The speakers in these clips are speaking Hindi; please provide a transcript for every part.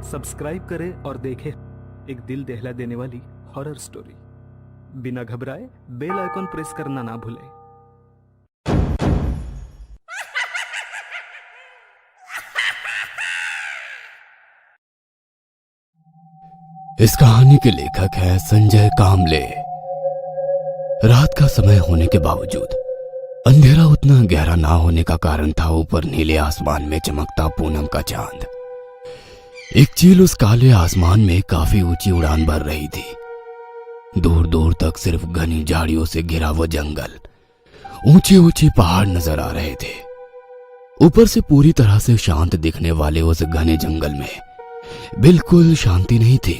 सब्सक्राइब करें और देखें एक दिल दहला देने वाली हॉरर स्टोरी। बिना घबराए बेल आइकॉन प्रेस करना ना भूलें। इस कहानी के लेखक है संजय कामले। रात का समय होने के बावजूद अंधेरा उतना गहरा ना होने का कारण था ऊपर नीले आसमान में चमकता पूनम का चांद। एक चील उस काले आसमान में काफी ऊंची उड़ान भर रही थी। दूर दूर तक सिर्फ घनी झाड़ियों से घिरा वो जंगल, ऊंचे ऊंचे पहाड़ नजर आ रहे थे। ऊपर से पूरी तरह से शांत दिखने वाले उस घने जंगल में बिल्कुल शांति नहीं थी।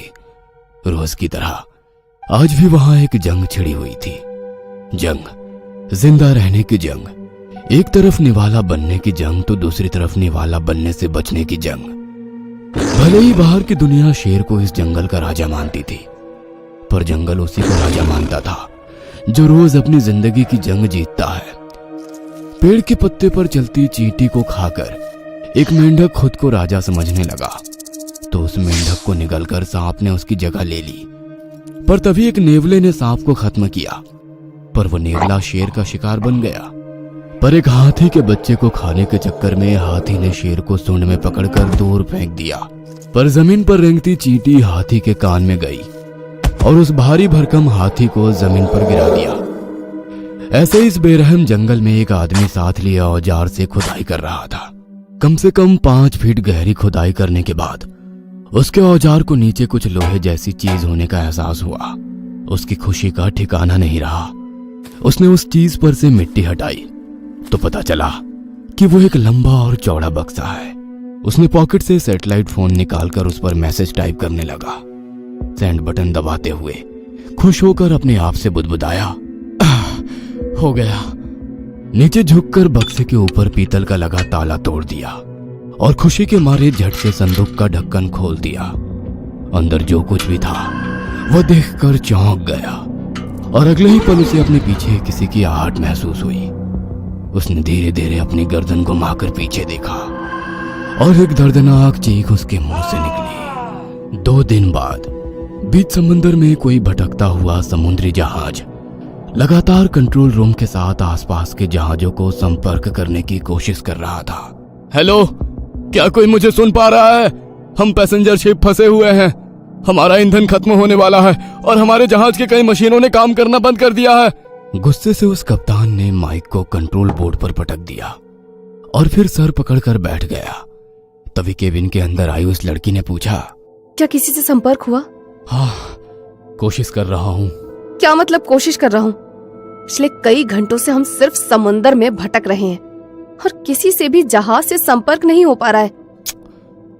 रोज की तरह आज भी वहां एक जंग छिड़ी हुई थी। जंग, जिंदा रहने की जंग। एक तरफ निवाला बनने की जंग तो दूसरी तरफ निवाला बनने से बचने की जंग। भले ही बाहर की दुनिया शेर को इस जंगल का राजा मानती थी, पर जंगल उसी को राजा मानता था जो रोज अपनी जिंदगी की जंग जीतता है। पेड़ के पत्ते पर चलती चींटी को खाकर एक मेंढक खुद को राजा समझने लगा, तो उस मेंढक को निगलकर सांप ने उसकी जगह ले ली। पर तभी एक नेवले ने सांप को खत्म किया, पर वो नेवला शेर का शिकार बन गया। पर एक हाथी के बच्चे को खाने के चक्कर में हाथी ने शेर को सूंड में पकड़कर दूर फेंक दिया। पर जमीन पर रेंगती चींटी हाथी के कान में गई और उस भारी भरकम हाथी को जमीन पर गिरा दिया। ऐसे इस बेरहम जंगल में एक आदमी साथ लिए औजार से खुदाई कर रहा था। कम से कम 5 फीट गहरी खुदाई करने के बाद उसके औजार को नीचे कुछ लोहे जैसी चीज होने का एहसास हुआ। उसकी खुशी का ठिकाना नहीं रहा। उसने उस चीज पर से मिट्टी हटाई तो पता चला कि वो एक लंबा और चौड़ा बक्सा है। उसने पॉकेट से सैटेलाइट फोन निकालकर उस पर मैसेज टाइप करने लगा। सेंड बटन दबाते हुए खुश होकर अपने आप से बुदबुदाया, हो गया। नीचे झुककर बक्से के ऊपर पीतल का लगा ताला तोड़ दिया और खुशी के मारे झट से संदूक का ढक्कन खोल दिया। अंदर जो कुछ भी था वह देखकर चौंक गया और अगले ही पल उसे अपने पीछे किसी की आहट महसूस हुई। उसने धीरे धीरे अपनी गर्दन घुमाकर पीछे देखा और एक दर्दनाक चीख उसके मुंह से निकली। 2 दिन बाद बीच समंदर में कोई भटकता हुआ समुद्री जहाज लगातार कंट्रोल रूम के साथ आसपास के जहाजों को संपर्क करने की कोशिश कर रहा था। हेलो, क्या कोई मुझे सुन पा रहा है? हम पैसेंजर शिप फंसे हुए हैं। हमारा ईंधन खत्म होने वाला है और हमारे जहाज के कई मशीनों ने काम करना बंद कर दिया है। गुस्से से उस कप्तान ने माइक को कंट्रोल बोर्ड पर पटक दिया और फिर सर पकड़कर बैठ गया। तभी केबिन के अंदर आई उस लड़की ने पूछा, क्या किसी से संपर्क हुआ? हाँ, कोशिश कर रहा हूँ। क्या मतलब कोशिश कर रहा हूँ? पिछले कई घंटों से हम सिर्फ समंदर में भटक रहे हैं और किसी से भी जहाज से संपर्क नहीं हो पा रहा है।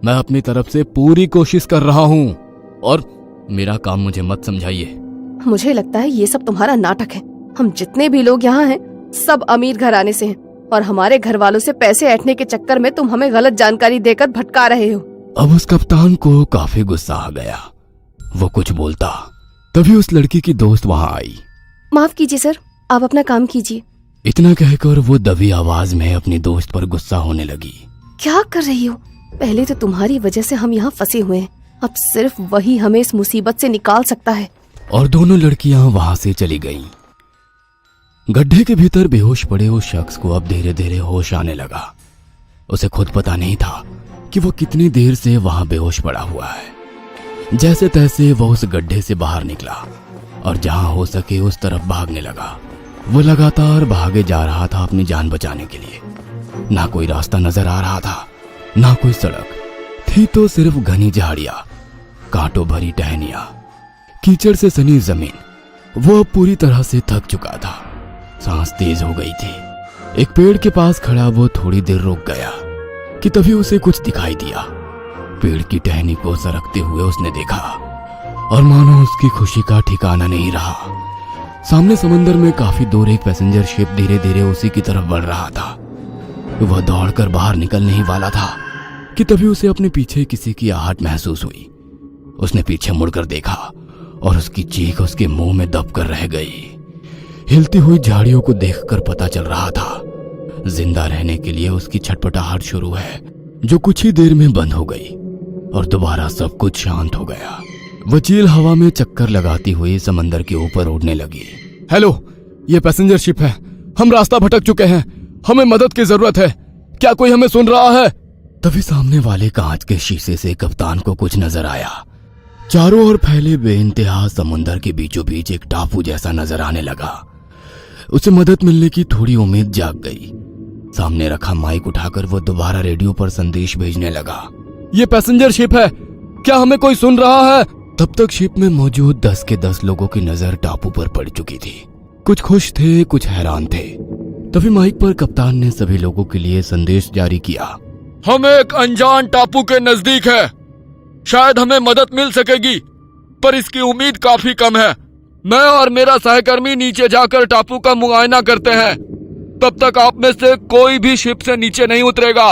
मैं अपनी तरफ से पूरी कोशिश कर रहा हूँ और मेरा काम मुझे मत समझाइए। मुझे लगता है ये सब तुम्हारा नाटक है। हम जितने भी लोग यहाँ हैं सब अमीर घराने से हैं और हमारे घर वालों से पैसे ऐंठने के चक्कर में तुम हमें गलत जानकारी देकर भटका रहे हो। अब उस कप्तान को काफी गुस्सा आ गया। वो कुछ बोलता तभी उस लड़की की दोस्त वहाँ आई। माफ कीजिए सर, आप अपना काम कीजिए। इतना कहकर वो दबी आवाज में अपनी दोस्त पर गुस्सा होने लगी। क्या कर रही हो? पहले तो तुम्हारी वजह से हम यहाँ फंसे हुए हैं, अब सिर्फ वही हमें इस मुसीबत से निकाल सकता है। और दोनों लड़कियां वहां से चली गईं। गड्ढे के भीतर बेहोश पड़े उस शख्स को अब धीरे धीरे होश आने लगा। उसे खुद पता नहीं था कि वो कितनी देर से वहां बेहोश पड़ा हुआ है। जैसे तैसे वो उस गड्ढे से बाहर निकला और जहां हो सके उस तरफ भागने लगा। वो लगातार भागे जा रहा था अपनी जान बचाने के लिए। ना कोई रास्ता नजर आ रहा था, ना कोई सड़क थी, तो सिर्फ घनी झाड़ियां, कांटों भरी टहनियां, कीचड़ से सनी जमीन। वो अब पूरी तरह से थक चुका था। सांस तेज हो गई थी। एक पेड़ के पास खड़ा वो थोड़ी देर रुक गया कि तभी उसे कुछ दिखाई दिया। पेड़ की टहनी को सरकते हुए उसने देखा और मानो उसकी खुशी का ठिकाना नहीं रहा। सामने समंदर में काफी दूर एक पैसेंजर शिप धीरे धीरे उसी की तरफ बढ़ रहा था। वह दौड़कर बाहर निकलने ही वाला था कि तभी उसे अपने पीछे किसी की आहट महसूस हुई। उसने पीछे मुड़कर देखा और उसकी चीख उसके मुंह में दबकर रह गई। हिलती हुई झाड़ियों को देखकर पता चल रहा था जिंदा रहने के लिए उसकी छटपटाहट शुरू है, जो कुछ ही देर में बंद हो गई। और दोबारा सब कुछ शांत हो गया। वो चील हवा में चक्कर लगाती हुई समंदर के ऊपर उड़ने लगी। हेलो, ये पैसेंजर शिप है। हम रास्ता भटक चुके हैं, हमें मदद की जरूरत है। क्या कोई हमें सुन रहा है? तभी सामने वाले कांच के शीशे से कप्तान को कुछ नजर आया। चारों ओर फैले बेइंतहा समुंदर के बीचों बीच एक टापू जैसा नजर आने लगा। उसे मदद मिलने की थोड़ी उम्मीद जाग गई। सामने रखा माइक उठाकर वो दोबारा रेडियो पर संदेश भेजने लगा। ये पैसेंजर शिप है, क्या हमें कोई सुन रहा है? तब तक शिप में मौजूद 10 के 10 लोगों की नजर टापू पर पड़ चुकी थी। कुछ खुश थे, कुछ हैरान थे। तभी माइक पर कप्तान ने सभी लोगों के लिए संदेश जारी किया। हम एक अनजान टापू के नजदीक है। शायद हमें मदद मिल सकेगी, पर इसकी उम्मीद काफी कम है। मैं और मेरा सहकर्मी नीचे जाकर टापू का मुआयना करते हैं। तब तक आप में से कोई भी शिप से नीचे नहीं उतरेगा।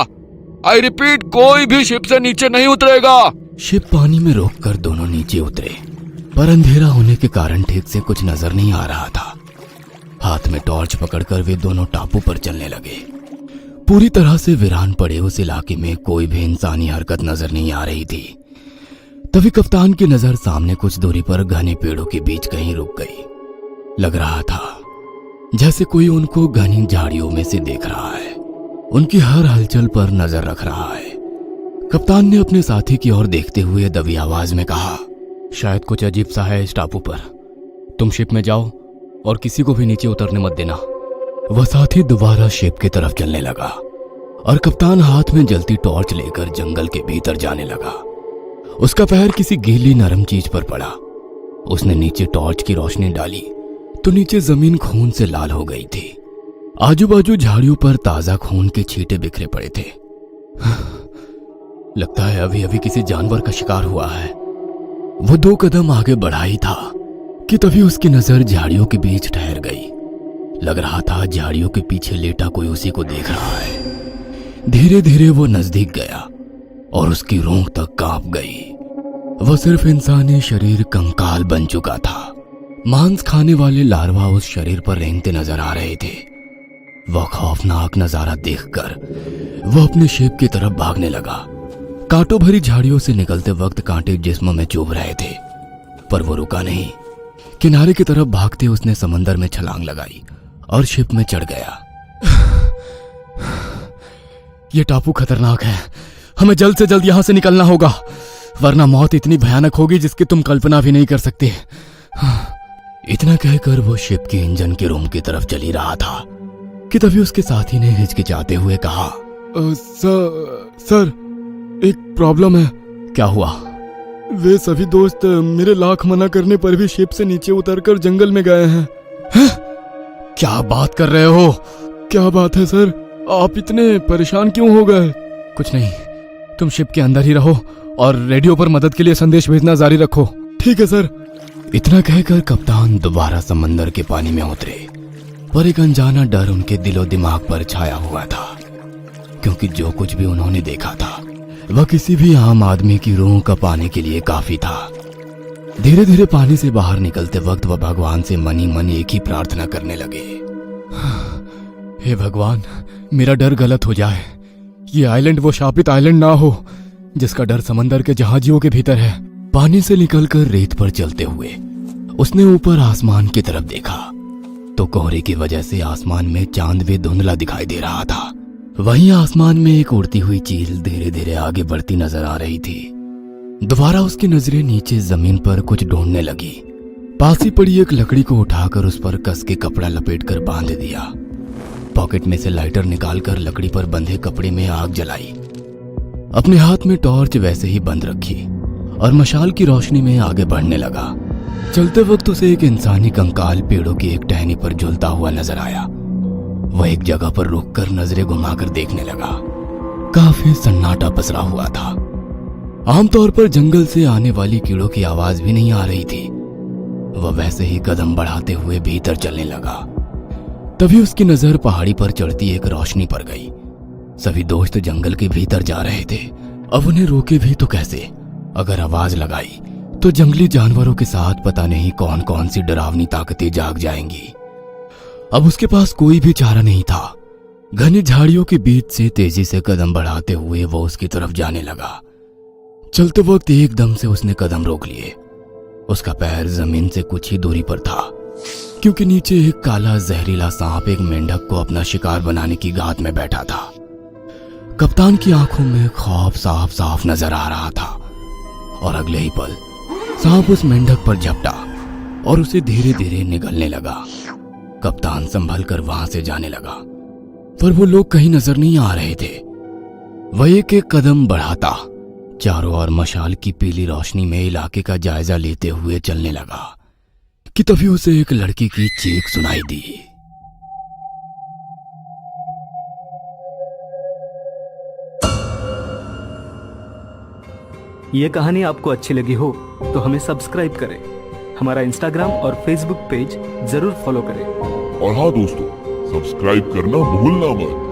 आई रिपीट, कोई भी शिप से नीचे नहीं उतरेगा। शिप पानी में रोककर दोनों नीचे उतरे, पर अंधेरा होने के कारण ठीक से कुछ नजर नहीं आ रहा था। हाथ में टॉर्च पकड़कर वे दोनों टापू पर चलने लगे। पूरी तरह से वीरान पड़े उस इलाके में कोई भी इंसानी हरकत नजर नहीं आ रही थी। तभी कप्तान की नजर सामने कुछ दूरी पर घने पेड़ों के बीच कहीं रुक गई। लग रहा था जैसे कोई उनको घनी झाड़ियों में से देख रहा है, उनकी हर हलचल पर नजर रख रहा है। कप्तान ने अपने साथी की ओर देखते हुए दबी आवाज में कहा, शायद कुछ अजीब सा है इस टापू पर। तुम शिप में जाओ और किसी को भी नीचे उतरने मत देना। वह साथी दोबारा शिप की तरफ चलने लगा और कप्तान हाथ में जलती टॉर्च लेकर जंगल के भीतर जाने लगा। उसका पैर किसी गीली नरम चीज पर पड़ा। उसने नीचे टॉर्च की रोशनी डाली तो नीचे जमीन खून से लाल हो गई थी। आजू बाजू झाड़ियों पर ताजा खून के छींटे बिखरे पड़े थे। लगता है अभी अभी किसी जानवर का शिकार हुआ है। वो 2 कदम आगे बढ़ा ही था कि तभी उसकी नजर झाड़ियों के बीच ठहर गई। लग रहा था झाड़ियों के पीछे लेटा कोई उसी को देख रहा है। धीरे धीरे वो नजदीक गया और उसकी रूह तक कांप गई। वह सिर्फ इंसानी शरीर कंकाल बन चुका था। मांस खाने वाले लार्वा उस शरीर पर रेंगते नजर आ रहे थे। वह खौफनाक नजारा देखकर वह अपने शिप की तरफ भागने लगा। कांटों भरी झाड़ियों से निकलते वक्त कांटे जिस्म में चुभ रहे थे, पर वो रुका नहीं। किनारे की तरफ भागते उसने समंदर में छलांग लगाई और शिप में चढ़ गया। ये टापू खतरनाक है, हमें जल्द से जल्द यहाँ से निकलना होगा, वरना मौत इतनी भयानक होगी जिसकी तुम कल्पना भी नहीं कर सकते। इतना कहकर वो शिप के इंजन के रूम की तरफ चल ही रहा था कि तभी उसके साथी ने हिचकिचाते हुए कहा, सर एक प्रॉब्लम है। क्या हुआ? वे सभी दोस्त मेरे लाख मना करने पर भी शिप से नीचे उतरकर जंगल में गए हैं। क्या बात कर रहे हो? क्या बात है सर, आप इतने परेशान क्यों हो गए? कुछ नहीं, तुम शिप के अंदर ही रहो और रेडियो पर मदद के लिए संदेश भेजना जारी रखो। ठीक है सर। इतना कहकर कप्तान दोबारा समंदर के पानी में उतरे, पर एक अनजाना डर उनके दिलो दिमाग पर छाया हुआ था, क्योंकि जो कुछ भी उन्होंने देखा था वह किसी भी आम आदमी की रूह कपाने के लिए काफी था। धीरे धीरे पानी से बाहर निकलते वक्त वह भगवान से मन ही मन एक ही प्रार्थना करने लगे, हे भगवान, मेरा डर गलत हो जाए। ये आइलैंड वो शापित आइलैंड ना हो जिसका डर समंदर के जहाजियों के भीतर है। पानी से निकलकर रेत पर चलते हुए उसने ऊपर आसमान की तरफ देखा तो कोहरे की वजह से आसमान में चांद भी धुंधला दिखाई दे रहा था। वहीं आसमान में एक उड़ती हुई चील धीरे धीरे आगे बढ़ती नजर आ रही थी। दोबारा उसकी नजरें नीचे जमीन पर कुछ ढूंढने लगी। पास ही पड़ी एक लकड़ी को उठाकर उस पर कस के कपड़ा लपेटकर बांध दिया। पॉकेट में से लाइटर निकालकर लकड़ी पर बंधे कपड़े में आग जलाई। अपने हाथ में टॉर्च वैसे ही बंद रखी और मशाल की रोशनी में आगे बढ़ने लगा। चलते वक्त उसे एक इंसानी कंकाल पेड़ों की एक टहनी पर झूलता हुआ नजर आया। वह एक जगह पर रुककर नजरें घुमाकर देखने लगा। काफी सन्नाटा पसरा हुआ था। आमतौर पर जंगल से आने वाली कीड़ों की आवाज भी नहीं आ रही थी। वह वैसे ही कदम बढ़ाते हुए भीतर चलने लगा। तभी उसकी नजर पहाड़ी पर चढ़ती एक रोशनी पर गई। सभी दोस्त जंगल के भीतर जा रहे थे। अब उन्हें रोके भी तो कैसे? अगर आवाज लगाई तो जंगली जानवरों के साथ पता नहीं कौन कौन सी डरावनी ताकतें जाग जाएंगी। अब उसके पास कोई भी चारा नहीं था। घनी झाड़ियों के बीच से तेजी से कदम बढ़ाते हुए वो उसकी तरफ जाने लगा। चलते वक्त एकदम से उसने कदम रोक लिए। उसका पैर जमीन से कुछ ही दूरी पर था, क्योंकि नीचे एक काला जहरीला सांप एक मेंढक को अपना शिकार बनाने की गात में बैठा था। कप्तान की आंखों में खौफ साफ साफ नजर आ रहा था और अगले ही पल सांप उस मेंढक पर झपटा और उसे धीरे धीरे निगलने लगा। कप्तान संभल कर वहां से जाने लगा, पर वो लोग कहीं नजर नहीं आ रहे थे। वह एक एक कदम बढ़ाता चारों ओर मशाल की पीली रोशनी में इलाके का जायजा लेते हुए चलने लगा कि तभी उसे एक लड़की की चीख सुनाई दी। ये कहानी आपको अच्छी लगी हो तो हमें सब्सक्राइब करें, हमारा इंस्टाग्राम और फेसबुक पेज जरूर फॉलो करें। और हाँ दोस्तों, सब्सक्राइब करना भूलना मत।